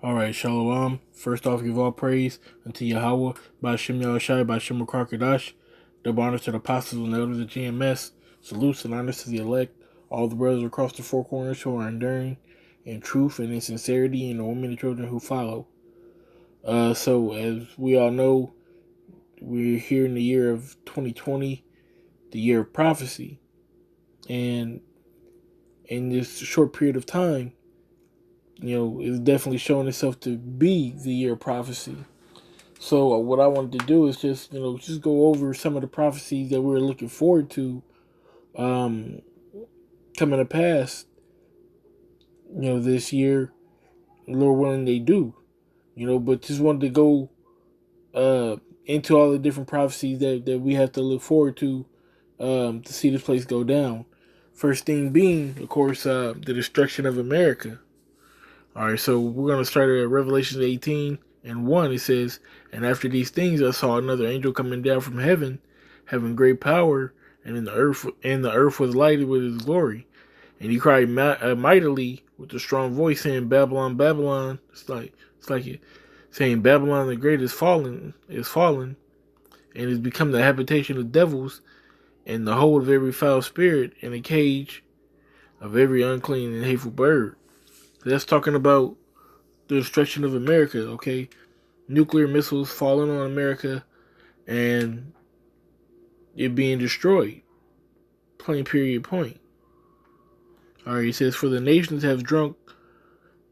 All right, Shalom. First off, give all praise unto Yahweh, by Shem Yahushai, by Shem Krakadash. Double honors to the apostles and elders of GMS. Salutes and honors to the elect, all the brothers across the four corners who are enduring in truth and in sincerity, and the women and children who follow. So, as we all know, we're here in the year of 2020, the year of prophecy. And in this short period of time, it's definitely showing itself to be the year of prophecy. So what I wanted to do is just go over some of the prophecies that we're looking forward to um, coming to pass. This year, Lord willing, they do. But just wanted to go uh, into all the different prophecies that we have to look forward to see this place go down. First thing being, of course, the destruction of America. All right, so we're going to start at Revelation 18 and 1. It says, "And after these things I saw another angel coming down from heaven, having great power, and the earth was lighted with his glory. And he cried mightily with a strong voice, saying, Babylon, Babylon." It's like saying, "Babylon the great is fallen, and has become the habitation of devils, and the hold of every foul spirit, and a cage of every unclean and hateful bird." That's talking about the destruction of America, okay? Nuclear missiles falling on America and it being destroyed. Plain period point. Alright, it says, "For the nations have drunk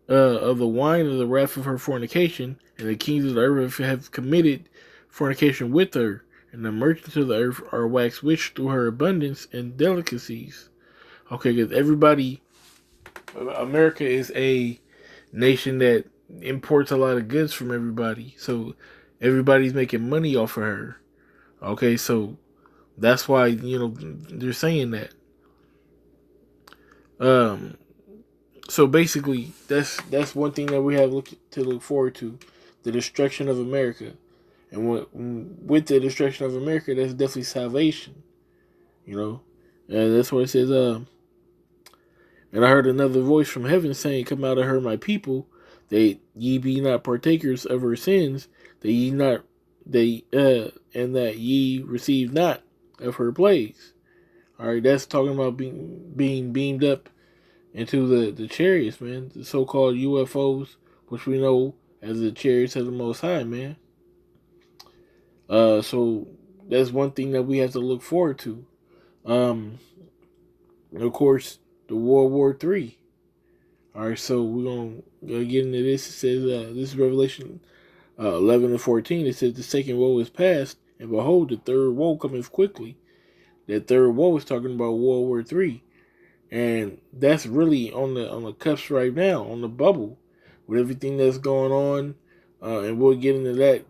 of the wine of the wrath of her fornication, and the kings of the earth have committed fornication with her, and the merchants of the earth are waxed rich through her abundance and delicacies." Okay, because America is a nation that imports a lot of goods from everybody. So everybody's making money off of her. Okay, so that's why they're saying that. Um, so basically, that's one thing that we have to look forward to: the destruction of America. And with the destruction of America, that's definitely salvation. You know, and that's what it says. And I heard another voice from heaven saying, "Come out of her, my people, that ye be not partakers of her sins, that ye not they and that ye receive not of her plagues." All right, that's talking about being beamed up into the chariots, man, the so-called UFOs, which we know as the chariots of the Most High, man. So that's one thing that we have to look forward to. Um, of course, the World War III. All right, so we're gonna get into this. It says this is Revelation 11 and 14. It says, "The second woe is past, and behold, the third woe cometh quickly." That third woe is talking about World War III, and that's really on the cusp right now, on the bubble, with everything that's going on. And we'll get into that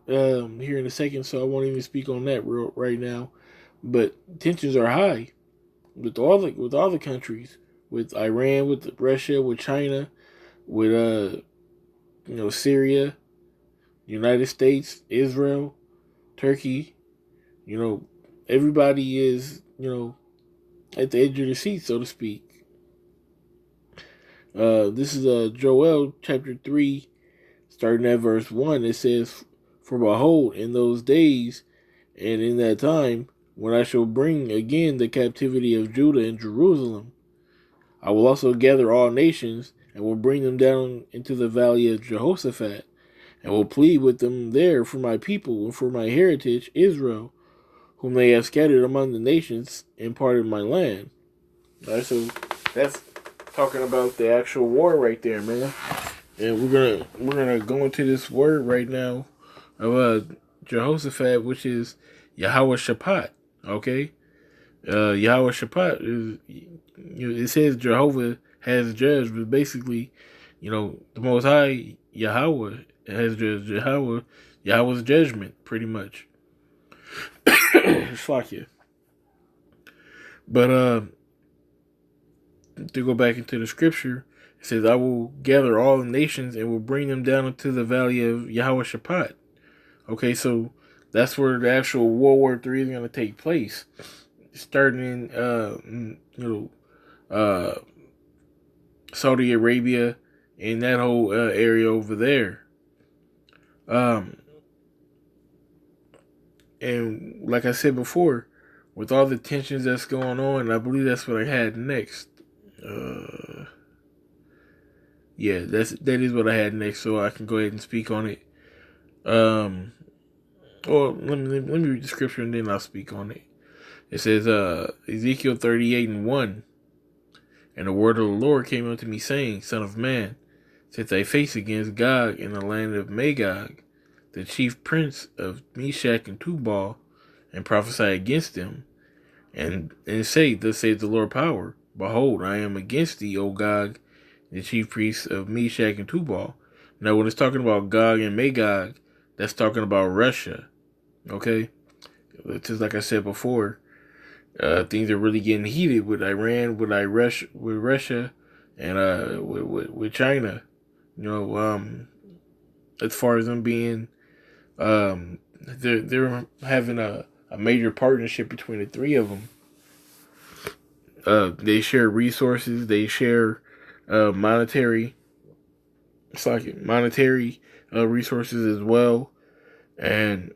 here in a second, so I won't even speak on that right now. But tensions are high with all the countries, with Iran, with Russia, with China, with Syria, United States, Israel, Turkey. You know, everybody is at the edge of the seat, so to speak. This is Joel chapter 3, starting at verse 1. It says, "For behold, in those days and in that time, when I shall bring again the captivity of Judah and Jerusalem, I will also gather all nations, and will bring them down into the valley of Jehoshaphat, and will plead with them there for my people and for my heritage Israel, whom they have scattered among the nations and parted my land." All right, so that's talking about the actual war right there, man. And we're gonna go into this word right now of Jehoshaphat, which is Yahweh Shaphat. Okay, Yahweh Shaphat is, it says Jehovah has judged, but basically, the Most High Yahweh has judged. Yahweh's judgment, pretty much. Fuck you. But to go back into the scripture, it says, "I will gather all the nations and will bring them down into the valley of Yahweh Shaphat." Okay, so that's where the actual World War III is going to take place, starting in Saudi Arabia in that whole area over there. Um, and like I said before, with all the tensions that's going on, I believe that's what I had next. Uh, yeah, that is what I had next, so I can go ahead and speak on it. Um, or let me read the scripture and then I'll speak on it. It says, Ezekiel 38:1, and the word of the Lord came unto me, saying, Son of man, set thy face against Gog in the land of Magog, the chief prince of Meshach and Tubal, and prophesy against them, and say, Thus saith the Lord power, Behold, I am against thee, O Gog, the chief priest of Meshach and Tubal. Now, when it's talking about Gog and Magog, that's talking about Russia. Okay? Just like I said before, things are really getting heated with Iran, with Russia, and with China. You know, as far as them being, they're having a major partnership between the three of them. They share resources. They share monetary. It's like monetary resources as well, and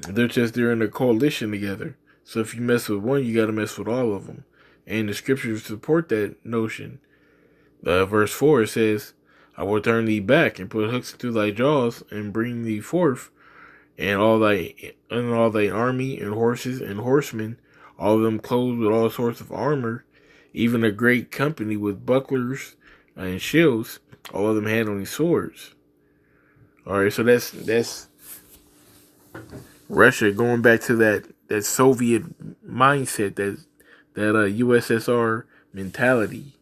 they're in a coalition together. So if you mess with one, you got to mess with all of them. And the scriptures support that notion. Verse 4 says, I will turn thee back and put hooks into thy jaws and bring thee forth, and all thy army and horses and horsemen, all of them clothed with all sorts of armor, even a great company with bucklers and shields, all of them handling swords. All right, so that's Russia going back to that Soviet mindset, that USSR mentality.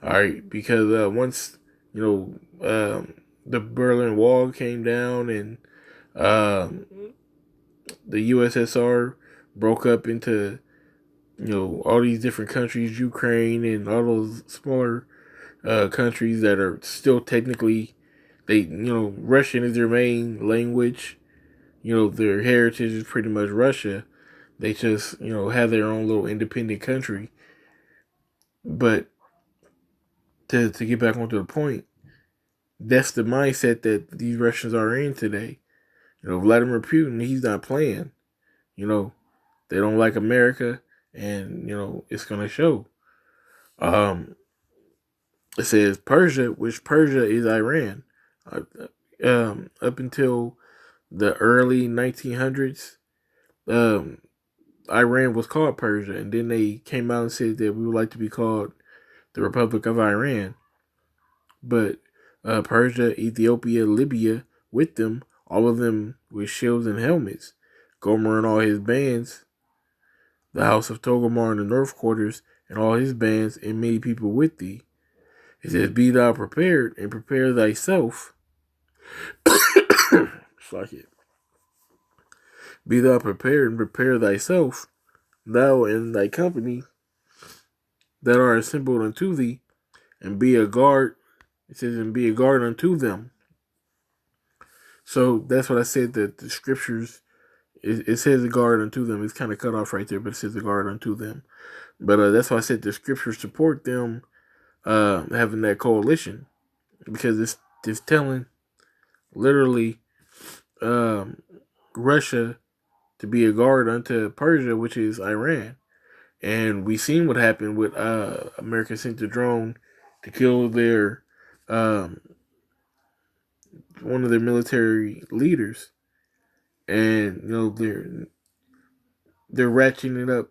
All right, because once the Berlin Wall came down and the USSR broke up into all these different countries, Ukraine and all those smaller countries that are still technically Russian is their main language. Their heritage is pretty much Russia. They just, have their own little independent country. But to get back onto the point, that's the mindset that these Russians are in today. Vladimir Putin, he's not playing. They don't like America, and, it's going to show. It says Persia, which Persia is Iran. Up until the early 1900s, Iran was called Persia, and then they came out and said that we would like to be called the Republic of Iran. But Persia, Ethiopia, Libya, with them, all of them with shields and helmets. Gomer and all his bands, the house of Togomar in the north quarters, and all his bands, and many people with thee. It says, Be thou prepared, and prepare thyself. Fuck it. Be thou prepared, and prepare thyself, thou and thy company that are assembled unto thee, and be a guard. It says, and be a guard unto them. So that's what I said, that the scriptures, it says a guard unto them. It's kind of cut off right there, but it says a guard unto them. But that's why I said the scriptures support them having that coalition, because it's telling literally Russia to be a guard unto Persia, which is Iran. And we seen what happened with America sent a drone to kill their one of their military leaders, and they're ratcheting up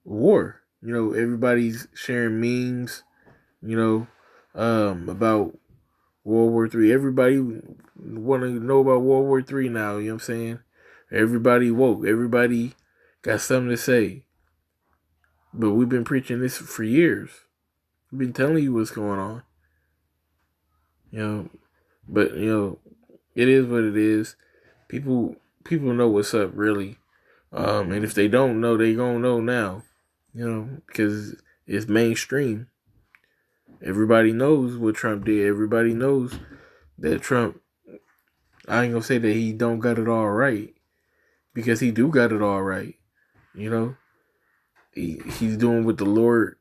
war. Everybody's sharing memes, about World War III. Everybody want to know about World War III now. You know what I'm saying? Everybody woke. Everybody got something to say. But we've been preaching this for years. We've been telling you what's going on. But it is what it is. People know what's up, really. And if they don't know, they gonna know now. Because it's mainstream. Everybody knows what Trump did. Everybody knows that Trump, I ain't gonna say that he don't got it all right, because he do got it all right. He's doing what the Lord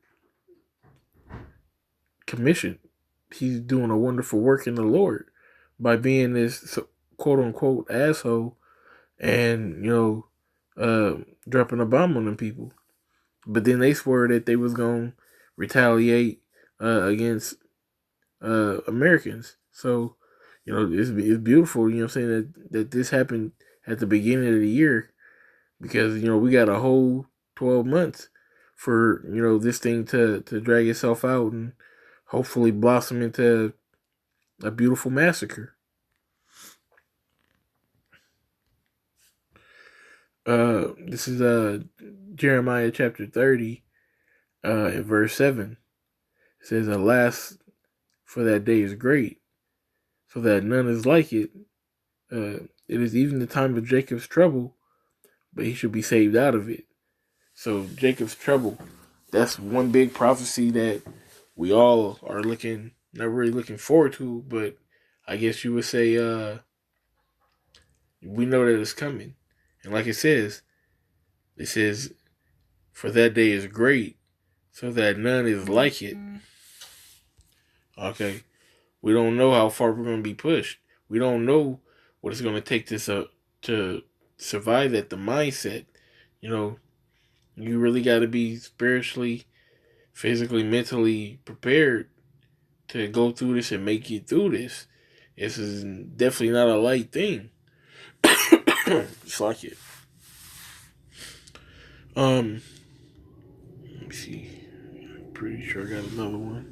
commissioned. he's doing a wonderful work in the Lord by being this quote unquote asshole and dropping a bomb on them people. But then they swore that they was gonna retaliate against Americans. So it's beautiful. You know what I'm saying, that this happened at the beginning of the year, because we got a whole 12 months for this thing to drag itself out and hopefully blossom into a beautiful massacre. This is Jeremiah chapter 30, in verse 7. It says, "Alas, for that day is great, so that none is like it. It is even the time of Jacob's trouble, but he shall be saved out of it." So Jacob's trouble, that's one big prophecy that we all are not really looking forward to, but I guess you would say we know that it's coming. And like it says, "For that day is great, so that none is like it." Okay, we don't know how far we're going to be pushed. We don't know what it's going to take to survive that. The mindset, you really got to be spiritually, physically, mentally prepared to go through this and make it through this. This is definitely not a light thing. It's like it. Let me see. I'm pretty sure I got another one.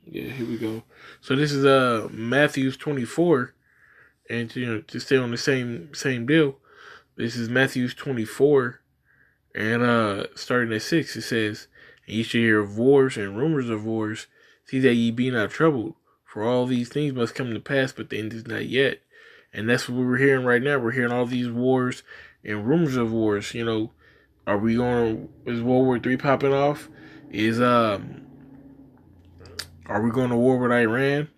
Yeah, here we go. So this is Matthew's 24, and to stay on the same deal. This is Matthew's 24, and starting at 6, it says, "And ye shall hear of wars and rumors of wars. See that ye be not troubled, for all these things must come to pass, but the end is not yet." And that's what we're hearing right now. We're hearing all these wars and rumors of wars. Are we going? Is World War III popping off? Are we going to war with Iran?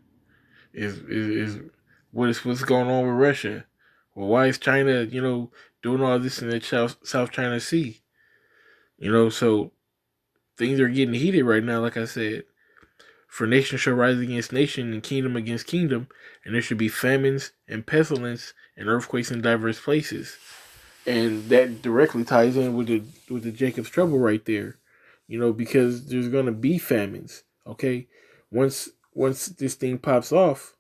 Is what's going on with Russia? Well, why is China, doing all this in the South China Sea? So things are getting heated right now, like I said. "For nation shall rise against nation, and kingdom against kingdom, and there should be famines and pestilence and earthquakes in diverse places." And that directly ties in with the Jacob's trouble right there. Because there's gonna be famines. Okay, once this thing pops off,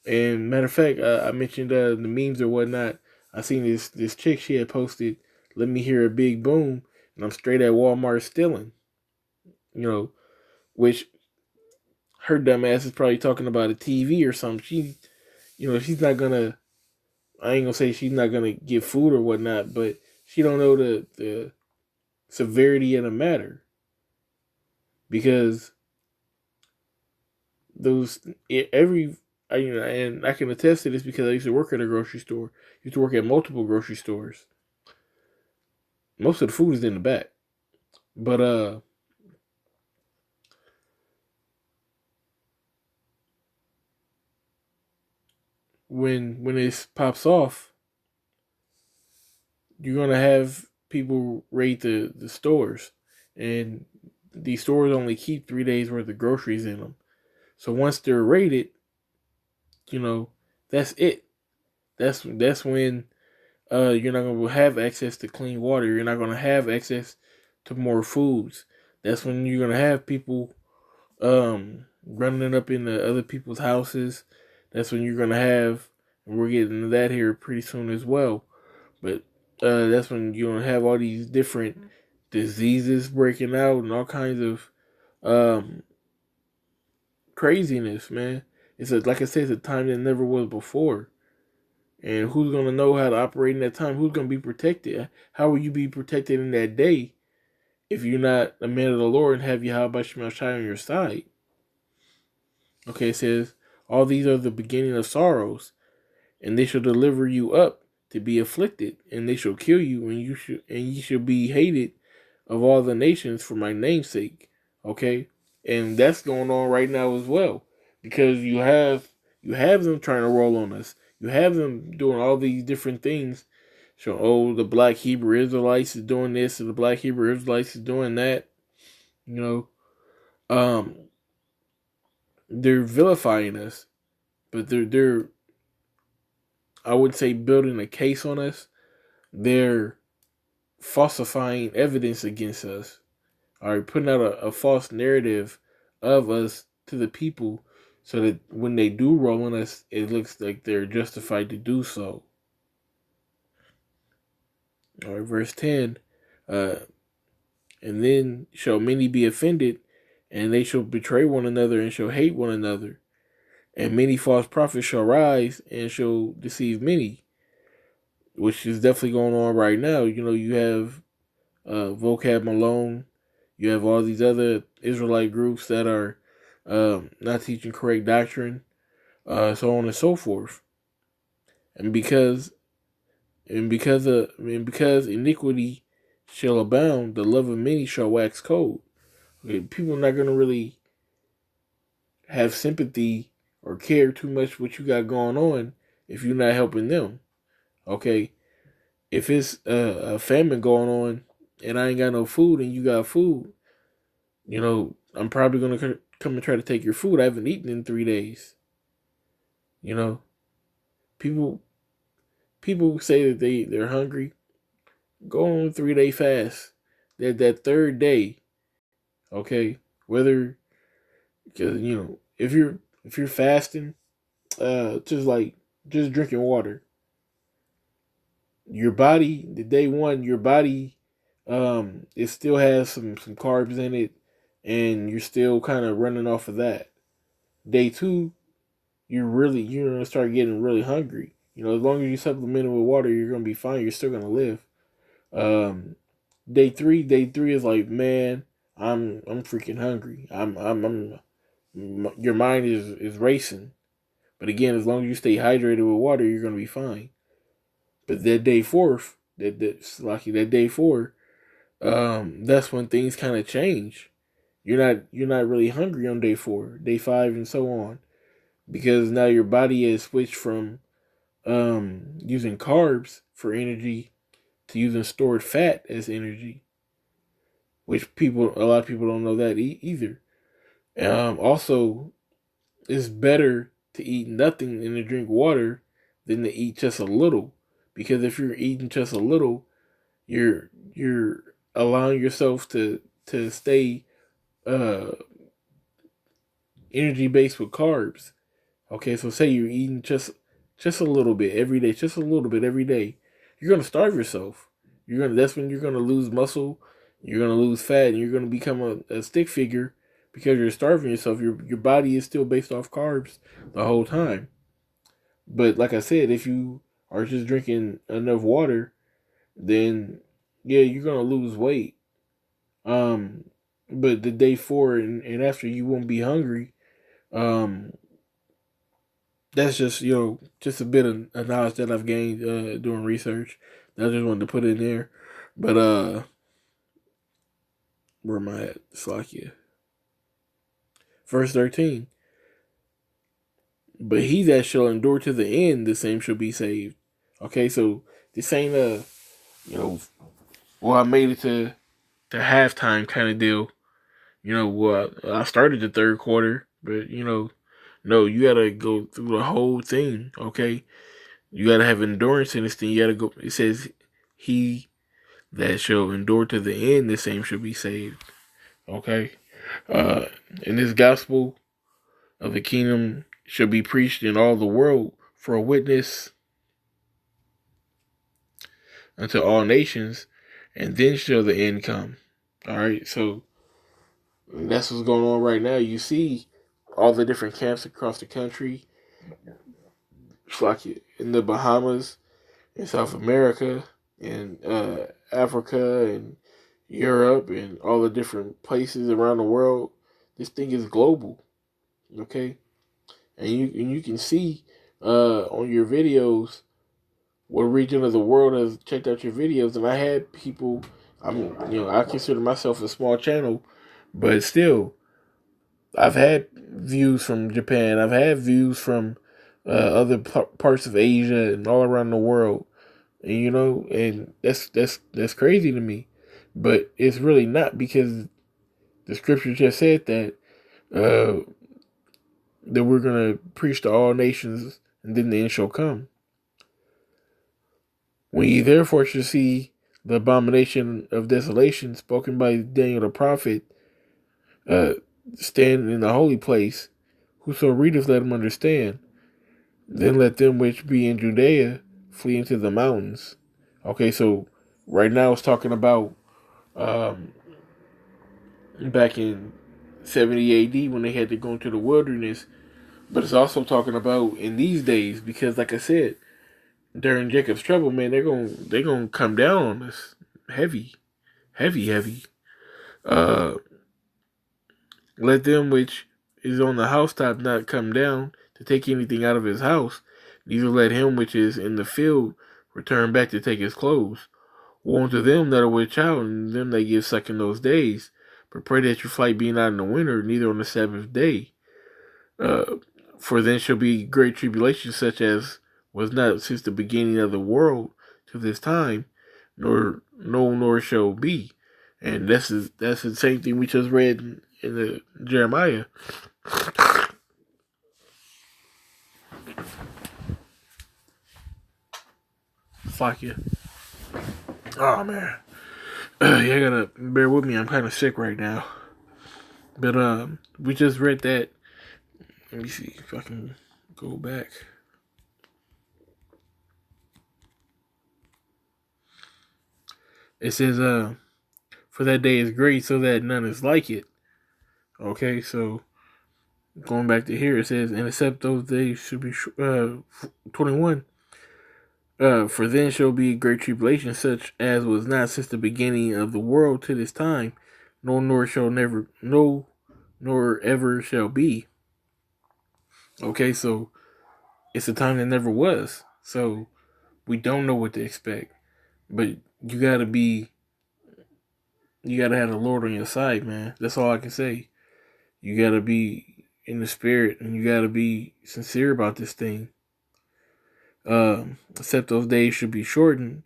and matter of fact, I mentioned the memes or whatnot. I seen this chick, she had posted, "Let me hear a big boom," and I'm straight at Walmart stealing. Which her dumb ass is probably talking about a TV or something. She's not gonna. I ain't gonna say she's not gonna get food or whatnot, but she don't know the severity of the matter, because those every and I can attest to this because I used to work at a grocery store. I used to work at multiple grocery stores. Most of the food is in the back, but when this pops off, you're gonna have people raid the stores, and these stores only keep 3 days worth of groceries in them. So once they're raided, that's it. That's when you're not gonna have access to clean water. You're not gonna have access to more foods. That's when you're gonna have people running up into other people's houses. That's when you're gonna have, and we're getting to that here pretty soon as well. But that's when you're gonna have all these different diseases breaking out and all kinds of um, craziness, man. Like I said, it's a time that never was before. And who's gonna know how to operate in that time? Who's gonna be protected? How will you be protected in that day if you're not a man of the Lord and have Yahweh Shema Shai on your side? Okay, it says, "All these are the beginning of sorrows, and they shall deliver you up to be afflicted, and they shall kill you, and ye shall be hated of all the nations for my name's sake." Okay, and that's going on right now as well, because you have them trying to roll on us. You have them doing all these different things So, oh, the black Hebrew Israelites is doing this, and the black Hebrew Israelites is doing that. You know, um, they're vilifying us, but they're I would say building a case on us. They're falsifying evidence against us. All right, putting out a false narrative of us to the people, so that when they do roll on us, it looks like they're justified to do so. All right, verse 10. Uh, and then shall many be offended, and they shall betray one another and shall hate one another. And many false prophets shall rise and shall deceive many, which is definitely going on right now. You know, you have Vocab Malone, you have all these other Israelite groups that are not teaching correct doctrine, so on and so forth. And because iniquity shall abound, the love of many shall wax cold. Okay, people are not going to really have sympathy or care too much what you got going on if you're not helping them. Okay, if it's a famine going on and I ain't got no food and you got food, you know, I'm probably going to come and try to take your food. I haven't eaten in 3 days. You know, people people say that they're hungry. Go on a 3 day fast. That third day, okay, whether, because you know, if you're fasting, just drinking water. Your body, the day one, your body, it still has some carbs in it, and you're still kind of running off of that. Day two, you're gonna start getting really hungry. You know, as long as you supplement it with water, you're gonna be fine. You're still gonna live. Um, day three is like, man, I'm freaking hungry. Your mind is racing. But again, as long as you stay hydrated with water, you're gonna be fine. But that day fourth, that day four, that's when things kind of change. You're not really hungry on day four, day five, and so on, because now your body has switched from using carbs for energy to using stored fat as energy, which a lot of people don't know that either. Also, it's better to eat nothing and to drink water than to eat just a little, because if you're eating just a little, you're allowing yourself to stay uh energy based with carbs. Okay, so say you're eating just a little bit every day, just a little bit every day. You're gonna starve yourself. That's when you're gonna lose muscle, you're gonna lose fat, and you're gonna become a stick figure because you're starving yourself. Your body is still based off carbs the whole time. But like I said, if you are just drinking enough water, then yeah, you're gonna lose weight. Um, but the day four and after, you won't be hungry. Um, that's just, just a bit of knowledge that I've gained doing research. I just wanted to put it in there. But where am I at? Slakia. Verse 13. But he that shall endure to the end, the same shall be saved. Okay, so this ain't you know, well, I made it to halftime kind of deal. Well, I started the third quarter, but no, you gotta go through the whole thing. Okay, you gotta have endurance in this thing. You gotta go. It says, "He that shall endure to the end, the same shall be saved." Okay, uh, and this gospel of the kingdom shall be preached in all the world for a witness unto all nations, and then shall the end come. All right, so that's what's going on right now. You see all the different camps across the country. It's like in the Bahamas, in South America, in Africa, and Europe, and all the different places around the world. This thing is global, okay? And you can see on your videos what region of the world has checked out your videos. And I had people. I consider myself a small channel, but still, I've had views from Japan. I've had views from other parts of Asia and all around the world. and that's crazy to me, but it's really not, because the scripture just said uh, that we're gonna preach to all nations, and then the end shall come. When ye therefore shall see the abomination of desolation spoken by Daniel the prophet uh, stand in the holy place, whoso readeth, let him understand. Then let them which be in Judea flee into the mountains. Okay, so right now it's talking about um, back in 70 AD when they had to go into the wilderness, but it's also talking about in these days, because like I said, during Jacob's trouble, man, they're gonna come down on us heavy, heavy, heavy. Uh, let them which is on the housetop not come down to take anything out of his house, neither let him which is in the field return back to take his clothes. Woe unto them that are with child, and them that give suck in those days. But pray that your flight be not in the winter, neither on the Sabbath day. Uh, for then shall be great tribulation, such as was not since the beginning of the world to this time, nor shall be. And that's the same thing we just read in the Jeremiah. Fuck you. Oh man. You gotta bear with me. I'm kind of sick right now. But we just read that. Let me see if I can go back. It says, for that day is great, so that none is like it. Okay, so going back to here, it says, and except those days should be 21. For then shall be great tribulation, such as was not since the beginning of the world to this time, nor shall never, no, nor ever shall be. Okay, so it's a time that never was. So we don't know what to expect, but you gotta have the Lord on your side, man. That's all I can say. You gotta be in the spirit, and you gotta be sincere about this thing. Except those days should be shortened,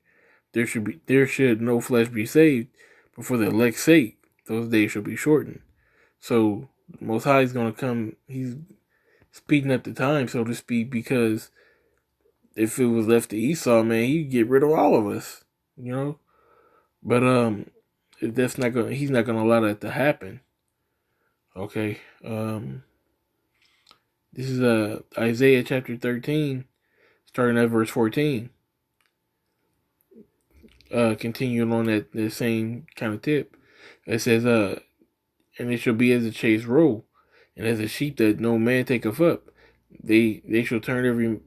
there should no flesh be saved, but for the elect's sake, those days shall be shortened. So Most High is gonna come. He's speeding up the time, so to speak, because if it was left to Esau, man, he'd get rid of all of us, you know. But if that's not gonna, he's not gonna allow that to happen. Okay. This is Isaiah chapter 13, starting at verse 14. Continuing on that same kind of tip. It says, and it shall be as a chased roe, and as a sheep that no man taketh up. They shall turn every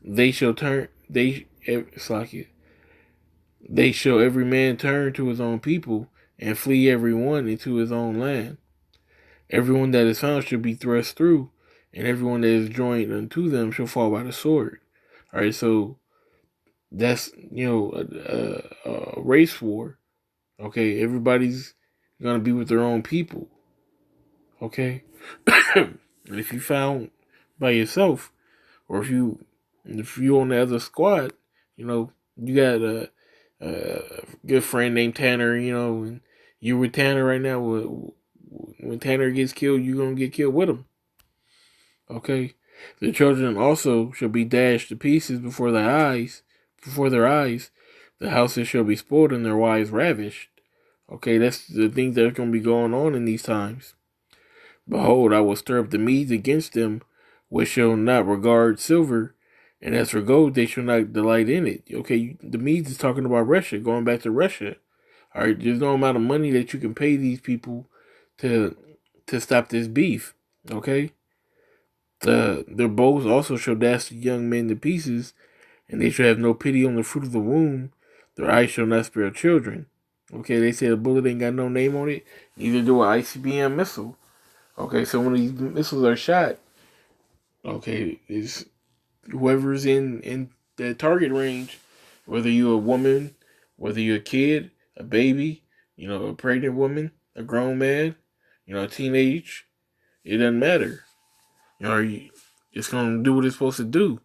they shall turn they it's like it. They shall every man turn to his own people, and flee every one into his own land. Everyone that is found shall be thrust through, and everyone that is joined unto them shall fall by the sword. All right, so that's a race war. Okay, everybody's gonna be with their own people. Okay, and if you found by yourself, or if you on the other squad, you got a good friend named Tanner, and you're with Tanner right now. When Tanner gets killed, you're gonna get killed with him. Okay, the children also shall be dashed to pieces before their eyes. Before their eyes, the houses shall be spoiled and their wives ravished. Okay, that's the things that are going to be going on in these times. Behold, I will stir up the Medes against them, which shall not regard silver, and as for gold, they shall not delight in it. Okay, the Medes is talking about Russia, going back to Russia. All right, there's no amount of money that you can pay these people to stop this beef. Okay, their bows also shall dash the young men to pieces, and they shall have no pity on the fruit of the womb. Their eyes shall not spare children. Okay, they say a bullet ain't got no name on it. Neither do an ICBM missile. Okay, so when these missiles are shot, okay, it's whoever's in the target range, whether you're a woman, whether you're a kid, a baby, a pregnant woman, a grown man, a teenage, it doesn't matter. It's gonna do what it's supposed to do.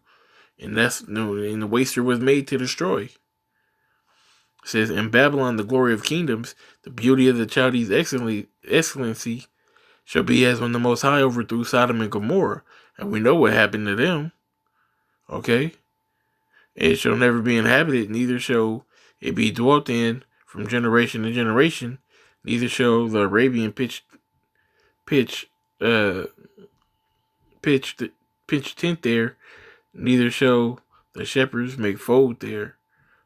And and the waster was made to destroy. It says, in Babylon, the glory of kingdoms, the beauty of the Chaldees' excellency, shall be as when the Most High overthrew Sodom and Gomorrah. And we know what happened to them. Okay? It shall never be inhabited, neither shall it be dwelt in from generation to generation, neither shall the Arabian pitch, uh, pitch, pitch tent there, neither shall the shepherds make fold there.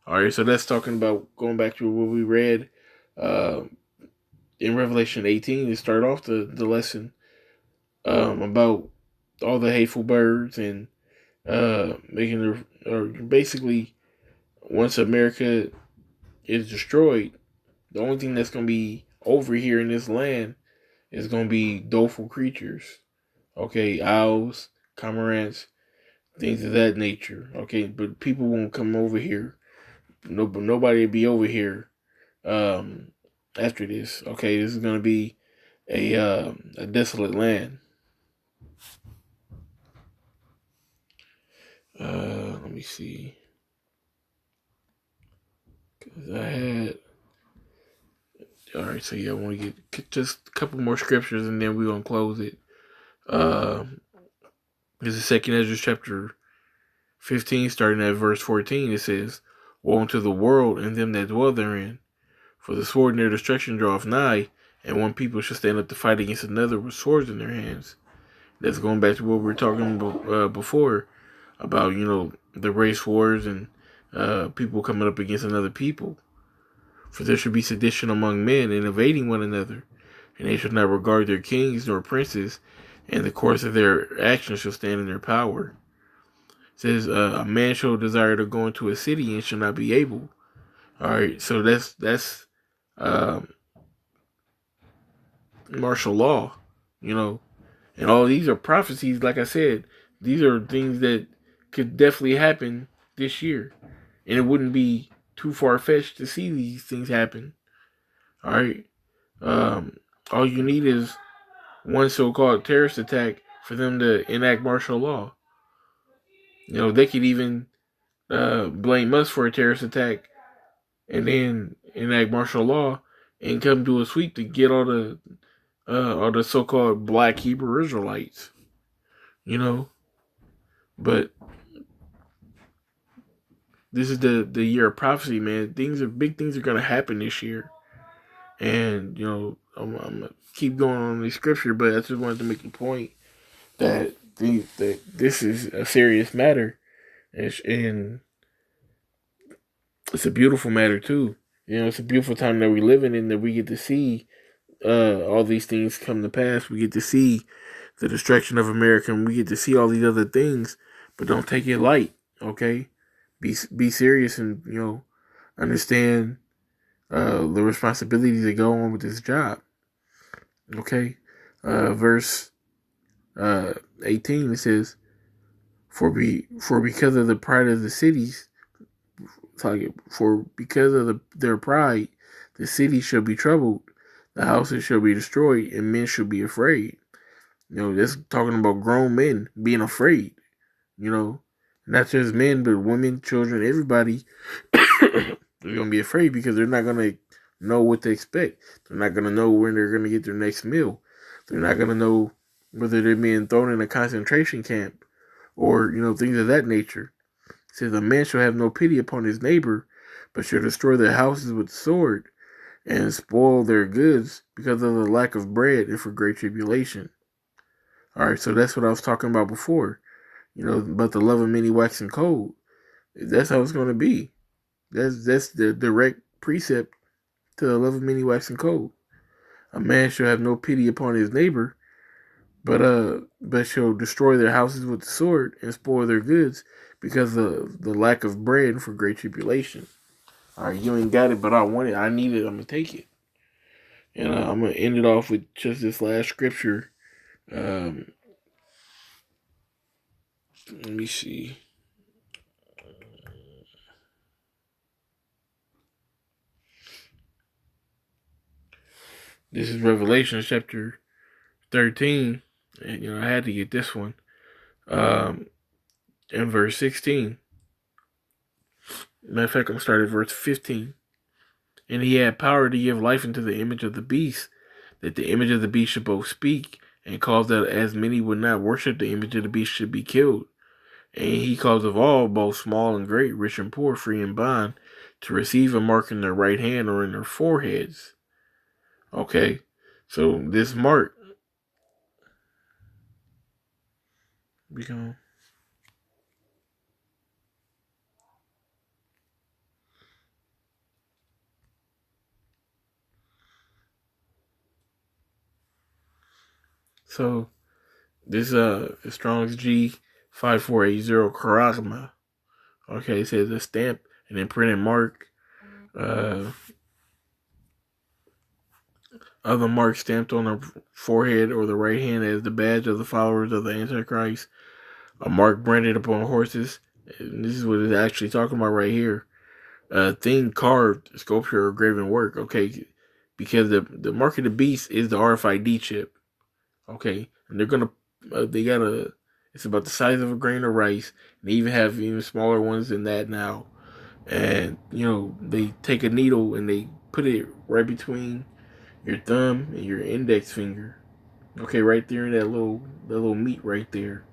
All right, so that's talking about going back to what we read uh, in Revelation 18 to start off the lesson about all the hateful birds and making or basically once America is destroyed, the only thing that's going to be over here in this land is going to be doleful creatures. Okay, owls, cormorants, things of that nature. Okay, but people won't come over here. Nobody will be over here after this. Okay, this is going to be a desolate land. Let me see. Cause I had. All right, so yeah, I want to get just a couple more scriptures and then we're gonna close it. This is Second Ezra chapter 15, starting at verse 14. It says, "Woe unto the world and them that dwell therein, for the sword and their destruction draweth nigh, and one people shall stand up to fight against another with swords in their hands." That's going back to what we were talking about before, about the race wars and people coming up against another people. For there should be sedition among men, and invading one another, and they shall not regard their kings nor princes, and the course of their actions shall stand in their power. It says, a man shall desire to go into a city and shall not be able. All right, so that's um, martial law, and all these are prophecies. Like I said, these are things that could definitely happen this year, and it wouldn't be too far fetched to see these things happen. All right, all you need is one so-called terrorist attack for them to enact martial law. They could even blame us for a terrorist attack and then enact martial law and come do a sweep to get all the so-called black Hebrew Israelites. But this is the year of prophecy, man. Big things are gonna happen this year, and I'm gonna keep going on the scripture, but I just wanted to make the point that this is a serious matter, and it's a beautiful matter too. It's a beautiful time that we live in, and that we get to see all these things come to pass. We get to see the destruction of America, and we get to see all these other things. But don't take it light, okay? Be serious, and understand the responsibilities that go on with this job. Okay, verse 18 it says, For because of the pride of the cities, for because of their pride, the city shall be troubled, the houses shall be destroyed, and men shall be afraid. That's talking about grown men being afraid. Not just men, but women, children, everybody. They're gonna be afraid because they're not gonna know what to expect. They're not gonna know when they're gonna get their next meal. They're not gonna know whether they're being thrown in a concentration camp or things of that nature. It says, a man shall have no pity upon his neighbor, but shall destroy their houses with the sword and spoil their goods because of the lack of bread and for great tribulation. All right, so that's what I was talking about before. About the love of many waxing cold. That's how it's going to be. That's the direct precept to the love of many waxing cold. A man shall have no pity upon his neighbor, but shall destroy their houses with the sword and spoil their goods because of the lack of bread for great tribulation. All right, you ain't got it, but I want it. I need it. I'm gonna take it, and I'm gonna end it off with just this last scripture. Let me see. This is Revelation chapter 13, and I had to get this one. in verse 16. Matter of fact, I'm starting at verse 15. And he had power to give life unto the image of the beast, that the image of the beast should both speak, and cause that as many would not worship the image of the beast should be killed. And he caused of all, both small and great, rich and poor, free and bond, to receive a mark in their right hand or in their foreheads. Okay, so this mark become. So this Strong's G 5480 Charagma. Okay, it says a stamp and imprinted mark. Other marks stamped on the forehead or the right hand as the badge of the followers of the Antichrist. A mark branded upon horses. And this is what it's actually talking about right here. A thing carved, sculpture, or graven work. Okay, because the mark of the beast is the RFID chip. Okay, and they got it's about the size of a grain of rice. They even have even smaller ones than that now. And they take a needle and they put it right between your thumb and your index finger. Okay, right there in that little meat right there.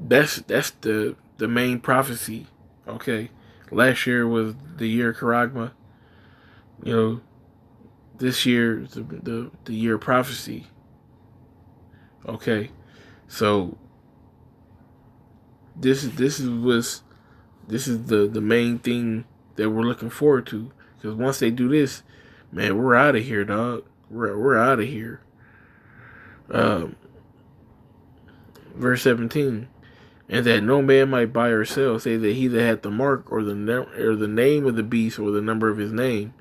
That's the main prophecy. Okay, last year was the year of Charagma. This year is the year of prophecy. Okay, so this is the main thing that we're looking forward to. Because once they do this, man, we're out of here, dog. We're out of here. Verse 17, and that no man might buy or sell, say that he that hath the mark or the name of the beast or the number of his name.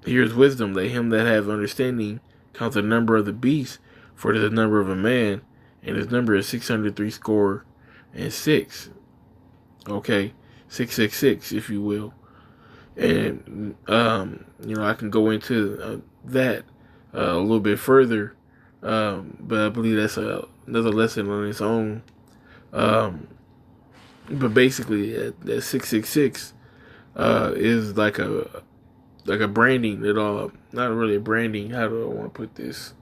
Here's wisdom, that him that have understanding count the number of the beast, for it is the number of a man, and his number is 666. Okay, 666, if you will. And I can go into that a little bit further, but I believe that's another lesson on its own. But basically, that 666 is like a branding. Not really a branding. How do I want to put this?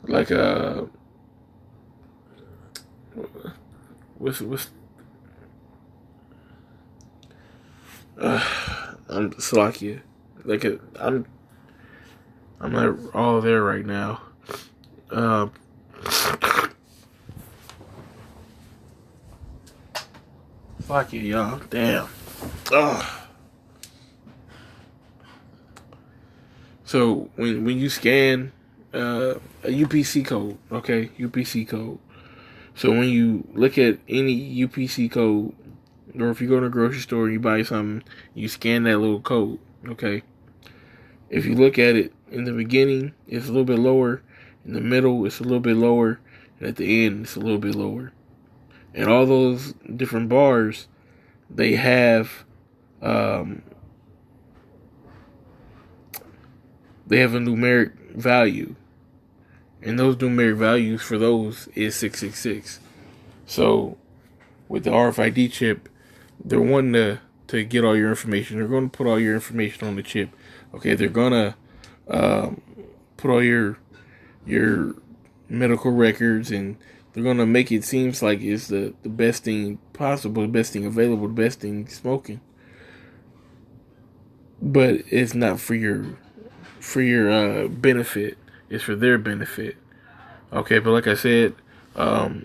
Like a what's I'm Slovakia. I'm not all there right now. Slovakia, y'all. Damn. So when you scan a UPC code, okay, UPC code. So when you look at any UPC code, or if you go to a grocery store and you buy something, you scan that little code, okay? If you look at it in the beginning, it's a little bit lower. In the middle, it's a little bit lower. And at the end, it's a little bit lower. And all those different bars, they have a numeric value. And those numeric values for those is 666. So with the RFID chip, they're wanting to get all your information. They're going to put all your information on the chip. Okay, they're going to put all your medical records, and they're going to make it seems like it's the best thing possible, the best thing available, the best thing smoking. But it's not for your benefit. It's for their benefit. Okay, but like I said, that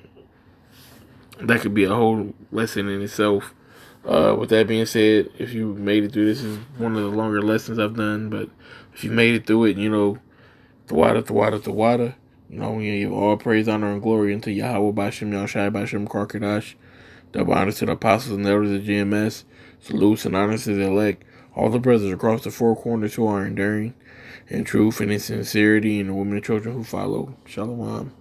could be a whole lesson in itself. With that being said, if you made it through, this is one of the longer lessons I've done, but if you made it through it, the water, we give all praise, honor, and glory unto Yahweh, Bashem, Yahshai, Bashem, Karkadash. Double honors to the apostles and elders of GMS. Salutes and honors to the elect. All the brothers across the four corners who are enduring in truth and in sincerity, and the women and children who follow. Shalom.